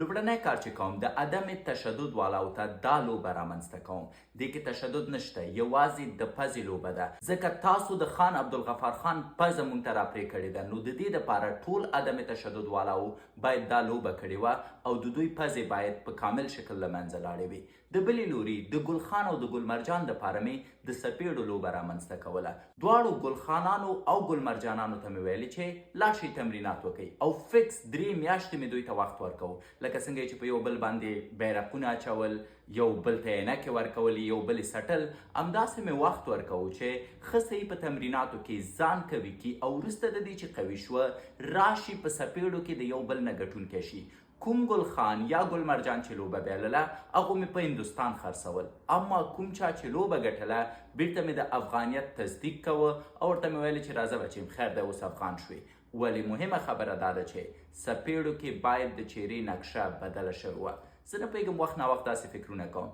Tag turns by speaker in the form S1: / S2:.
S1: لومړنی کار چې کوم د عدم تشدد والاو ته دا لوبه رامنځته کوم. دې کې تشدد نشته، یوازې د پزې لوبه ده، ځکه تاسو د خان عبدالغفار خان پزه موږ ته راپرې کړې ده. نو د دې دپاره ټول عدم تشدد والاو باید دا لوبه کړې وه او د دوی پزې باید په کامل شکل له منځه لاړې وي. د بلې لوري د ګل خان او د ګل مرجان دپاره مې د څپېړو لوبه رامنځته کوله. دواړو ګل خانانو او ګل مرجانانو ته مې ویلې چې لاړ شئ تمرینات وکئ او فکس 3 میاشتې مې دوی ته وخت ورکوو، لکه څنګه چې په یو بل باندې بیرقونه اچول، یو بل ته عینکې ورکول، یو بل سټل، همداسې مې وخت ورکوو چې ښه صحیح په تمریناتو کې ځان قوي کړي او وروسته د دې چې قوي شوه راشي په څپېړو کې د یو بل نه ګټونکی شي. کوم ګل خان یا ګل مرجان چې لوبه بایلله هغو مې په هندوستان خرڅول، اما کوم چا چې لوبه ګټله بیرته مې د افغانیت تصدیق کوه او ورته مې ویل چې راځه بچیم خیر دی اوس افغان شوې. ولې مهمه خبره دا ده چې څپېړو کې باید د چهرې نقشه بدله شوې وه. زه نه پوهېږم وخت ناوخت داسې فکرونه کوم.